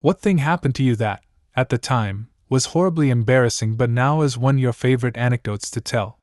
What thing happened to you that, at the time, was horribly embarrassing but now is one of your favorite anecdotes to tell?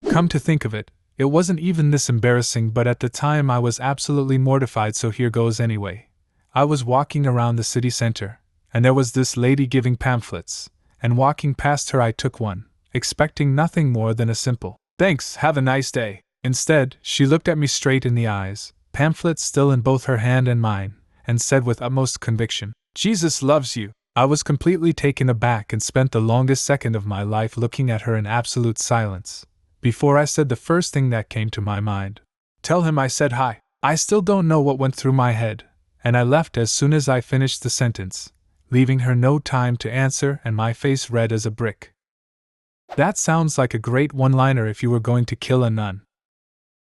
Come to think of it, it wasn't even this embarrassing, but at the time I was absolutely mortified, so here goes anyway. I was walking around the city center, and there was this lady giving pamphlets, and walking past her I took one, expecting nothing more than a simple, "Thanks, have a nice day." Instead, she looked at me straight in the eyes, pamphlet still in both her hand and mine, and said with utmost conviction, "Jesus loves you." I was completely taken aback and spent the longest second of my life looking at her in absolute silence, before I said the first thing that came to my mind. "Tell him I said hi." I still don't know what went through my head, and I left as soon as I finished the sentence, leaving her no time to answer and my face red as a brick. That sounds like a great one-liner if you were going to kill a nun.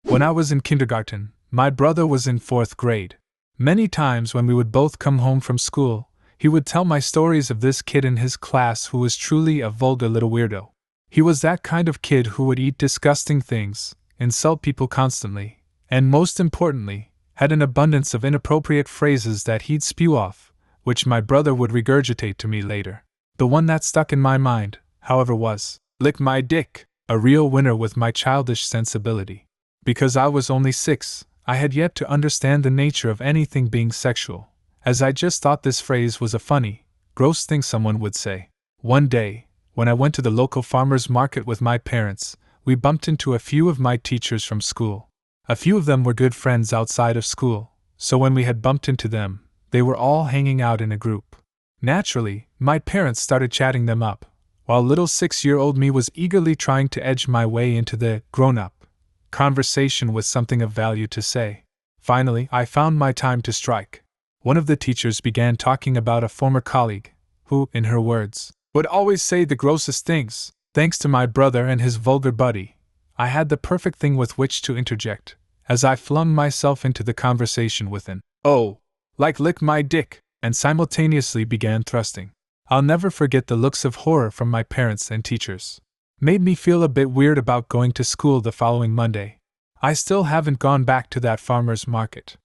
When I was in kindergarten, my brother was in 4th grade. Many times when we would both come home from school, he would tell my stories of this kid in his class who was truly a vulgar little weirdo. He was that kind of kid who would eat disgusting things, insult people constantly, and most importantly, had an abundance of inappropriate phrases that he'd spew off, which my brother would regurgitate to me later. The one that stuck in my mind, however, was, "Lick my dick," a real winner with my childish sensibility. Because I was only 6, I had yet to understand the nature of anything being sexual, as I just thought this phrase was a funny, gross thing someone would say. One day, when I went to the local farmer's market with my parents, we bumped into a few of my teachers from school. A few of them were good friends outside of school, so when we had bumped into them, they were all hanging out in a group. Naturally, my parents started chatting them up, while little 6-year-old me was eagerly trying to edge my way into the grown-up conversation with something of value to say. Finally, I found my time to strike. One of the teachers began talking about a former colleague, who, in her words, would always say the grossest things. Thanks to my brother and his vulgar buddy, I had the perfect thing with which to interject, as I flung myself into the conversation with an, "Oh, like lick my dick," and simultaneously began thrusting. I'll never forget the looks of horror from my parents and teachers. Made me feel a bit weird about going to school the following Monday. I still haven't gone back to that farmer's market.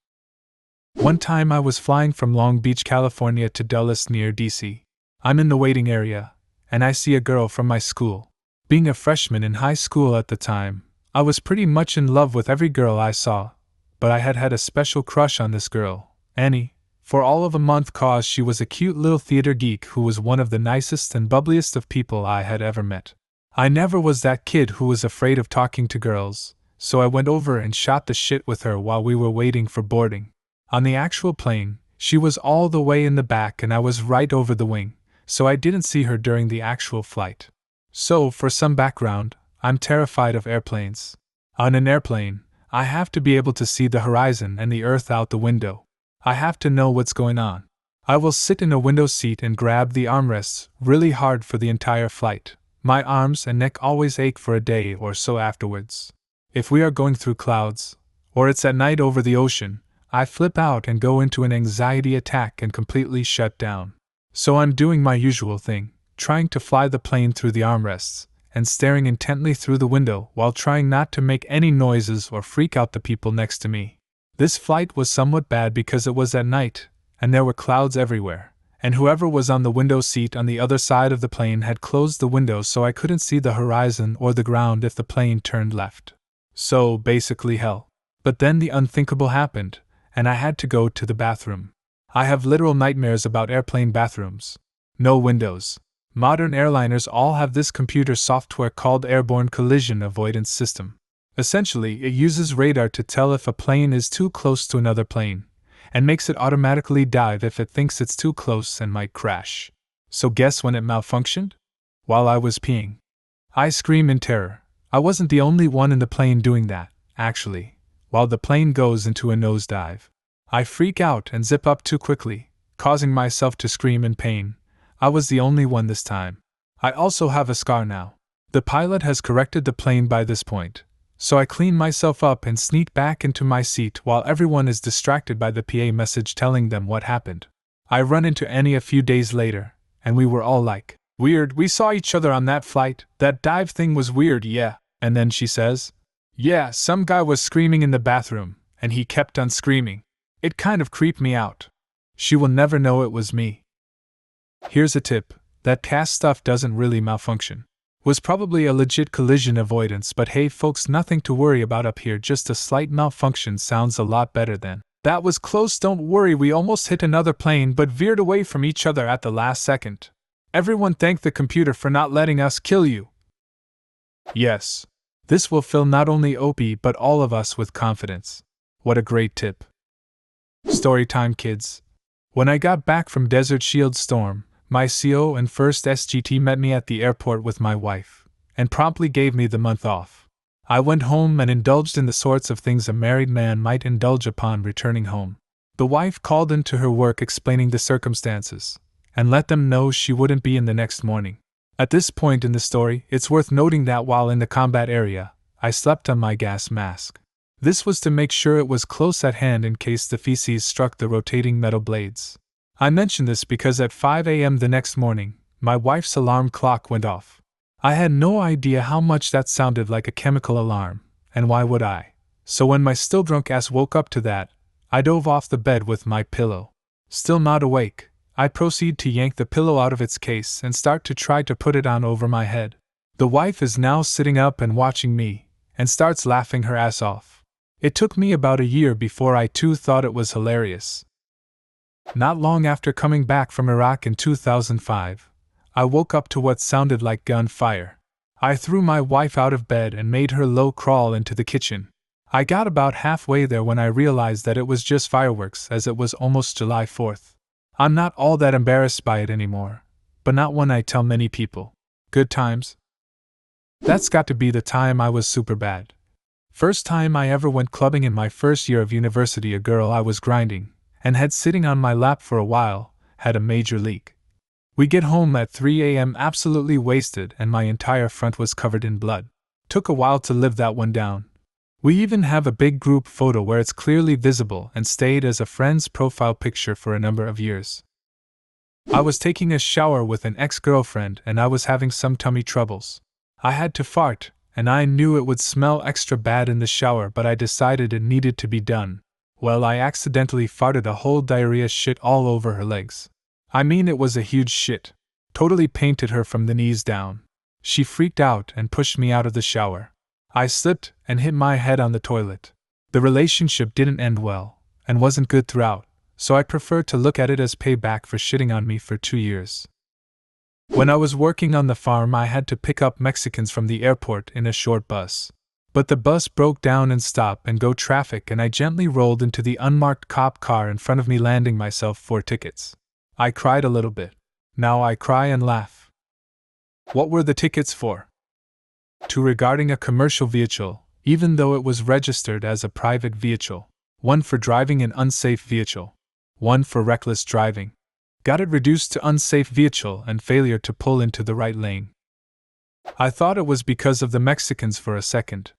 One time I was flying from Long Beach, California to Dulles near DC. I'm in the waiting area, and I see a girl from my school. Being a freshman in high school at the time, I was pretty much in love with every girl I saw, but I had had a special crush on this girl, Annie, for all of a month, cause she was a cute little theater geek who was one of the nicest and bubbliest of people I had ever met. I never was that kid who was afraid of talking to girls, so I went over and shot the shit with her while we were waiting for boarding. On the actual plane, she was all the way in the back and I was right over the wing, so I didn't see her during the actual flight. So, for some background, I'm terrified of airplanes. On an airplane, I have to be able to see the horizon and the earth out the window. I have to know what's going on. I will sit in a window seat and grab the armrests really hard for the entire flight. My arms and neck always ache for a day or so afterwards. If we are going through clouds, or it's at night over the ocean, I flip out and go into an anxiety attack and completely shut down. So I'm doing my usual thing, trying to fly the plane through the armrests, and staring intently through the window while trying not to make any noises or freak out the people next to me. This flight was somewhat bad because it was at night, and there were clouds everywhere, and whoever was on the window seat on the other side of the plane had closed the window so I couldn't see the horizon or the ground if the plane turned left. So, basically hell. But then the unthinkable happened, and I had to go to the bathroom. I have literal nightmares about airplane bathrooms. No windows. Modern airliners all have this computer software called Airborne Collision Avoidance System. Essentially, it uses radar to tell if a plane is too close to another plane, and makes it automatically dive if it thinks it's too close and might crash. So guess when it malfunctioned? While I was peeing. I scream in terror. I wasn't the only one in the plane doing that, actually, while the plane goes into a nosedive. I freak out and zip up too quickly, causing myself to scream in pain. I was the only one this time. I also have a scar now. The pilot has corrected the plane by this point, so I clean myself up and sneak back into my seat while everyone is distracted by the PA message telling them what happened. I run into Annie a few days later, and we were all like, "Weird, we saw each other on that flight, that dive thing was weird, yeah." And then she says, "Yeah, some guy was screaming in the bathroom, and he kept on screaming. It kind of creeped me out." She will never know it was me. Here's a tip: that cast stuff doesn't really malfunction. Was probably a legit collision avoidance, but hey folks, nothing to worry about up here, just a slight malfunction sounds a lot better than "that was close, don't worry, we almost hit another plane but veered away from each other at the last second. Everyone thank the computer for not letting us kill you." Yes. This will fill not only Opie but all of us with confidence. What a great tip. Story time, kids. When I got back from Desert Shield Storm, my CO and first SGT met me at the airport with my wife, and promptly gave me the month off. I went home and indulged in the sorts of things a married man might indulge upon returning home. The wife called into her work explaining the circumstances, and let them know she wouldn't be in the next morning. At this point in the story, it's worth noting that while in the combat area, I slept on my gas mask. This was to make sure it was close at hand in case the feces struck the rotating metal blades. I mention this because at 5 a.m. the next morning, my wife's alarm clock went off. I had no idea how much that sounded like a chemical alarm, and why would I? So when my still drunk ass woke up to that, I dove off the bed with my pillow. Still not awake, I proceed to yank the pillow out of its case and start to try to put it on over my head. The wife is now sitting up and watching me, and starts laughing her ass off. It took me about a year before I too thought it was hilarious. Not long after coming back from Iraq in 2005, I woke up to what sounded like gunfire. I threw my wife out of bed and made her low crawl into the kitchen. I got about halfway there when I realized that it was just fireworks, as it was almost July 4th. I'm not all that embarrassed by it anymore, but not when I tell many people. Good times? That's got to be the time I was super bad. First time I ever went clubbing in my first year of university, a girl I was grinding, and had sitting on my lap for a while, had a major leak. We get home at 3 a.m. absolutely wasted and my entire front was covered in blood. Took a while to live that one down. We even have a big group photo where it's clearly visible and stayed as a friend's profile picture for a number of years. I was taking a shower with an ex-girlfriend and I was having some tummy troubles. I had to fart, and I knew it would smell extra bad in the shower, but I decided it needed to be done. Well, I accidentally farted a whole diarrhea shit all over her legs. I mean, it was a huge shit. Totally painted her from the knees down. She freaked out and pushed me out of the shower. I slipped and hit my head on the toilet. The relationship didn't end well, and wasn't good throughout, so I preferred to look at it as payback for shitting on me for 2 years. When I was working on the farm, I had to pick up Mexicans from the airport in a short bus. But the bus broke down in stop-and-go traffic and I gently rolled into the unmarked cop car in front of me, landing myself 4 tickets. I cried a little bit. Now I cry and laugh. What were the tickets for? 2 regarding a commercial vehicle, even though it was registered as a private vehicle. 1 for driving an unsafe vehicle. 1 for reckless driving. Got it reduced to unsafe vehicle and failure to pull into the right lane. I thought it was because of the Mexicans for a second.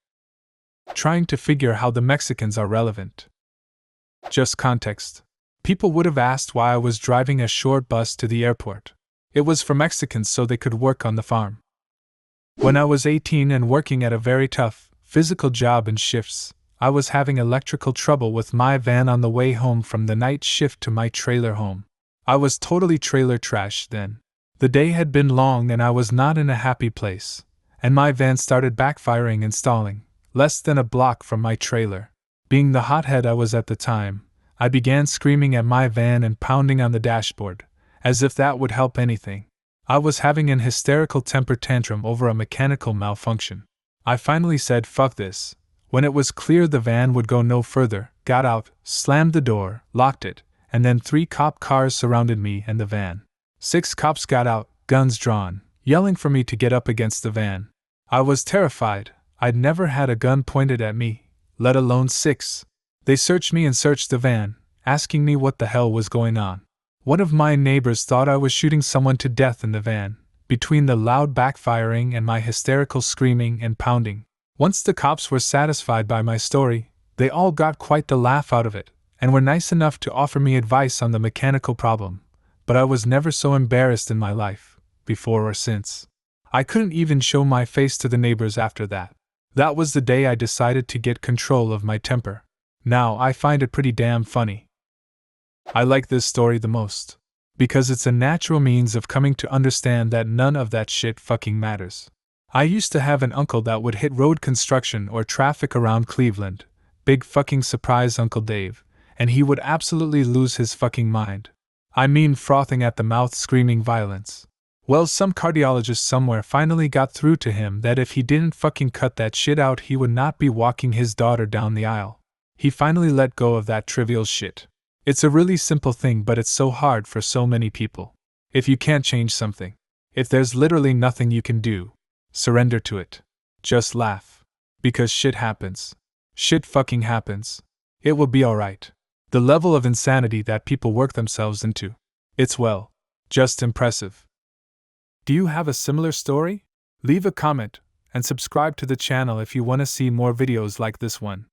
Trying to figure how the Mexicans are relevant. Just context. People would have asked why I was driving a short bus to the airport. It was for Mexicans so they could work on the farm. When I was 18 and working at a very tough, physical job in shifts, I was having electrical trouble with my van on the way home from the night shift to my trailer home. I was totally trailer trash then. The day had been long and I was not in a happy place, and my van started backfiring and stalling, less than a block from my trailer. Being the hothead I was at the time, I began screaming at my van and pounding on the dashboard, as if that would help anything. I was having an hysterical temper tantrum over a mechanical malfunction. I finally said fuck this, when it was clear the van would go no further, got out, slammed the door, locked it, and then 3 cop cars surrounded me and the van. 6 cops got out, guns drawn, yelling for me to get up against the van. I was terrified. I'd never had a gun pointed at me, let alone 6. They searched me and searched the van, asking me what the hell was going on. One of my neighbors thought I was shooting someone to death in the van, between the loud backfiring and my hysterical screaming and pounding. Once the cops were satisfied by my story, they all got quite the laugh out of it, and were nice enough to offer me advice on the mechanical problem. But I was never so embarrassed in my life, before or since. I couldn't even show my face to the neighbors after that. That was the day I decided to get control of my temper. Now I find it pretty damn funny. I like this story the most. Because it's a natural means of coming to understand that none of that shit fucking matters. I used to have an uncle that would hit road construction or traffic around Cleveland, big fucking surprise Uncle Dave, and he would absolutely lose his fucking mind. I mean frothing at the mouth, screaming violence. Well, some cardiologist somewhere finally got through to him that if he didn't fucking cut that shit out, he would not be walking his daughter down the aisle. He finally let go of that trivial shit. It's a really simple thing, but it's so hard for so many people. If you can't change something, if there's literally nothing you can do, surrender to it. Just laugh. Because shit happens. Shit fucking happens. It will be alright. The level of insanity that people work themselves into. It's well, just impressive. Do you have a similar story? Leave a comment and subscribe to the channel if you want to see more videos like this one.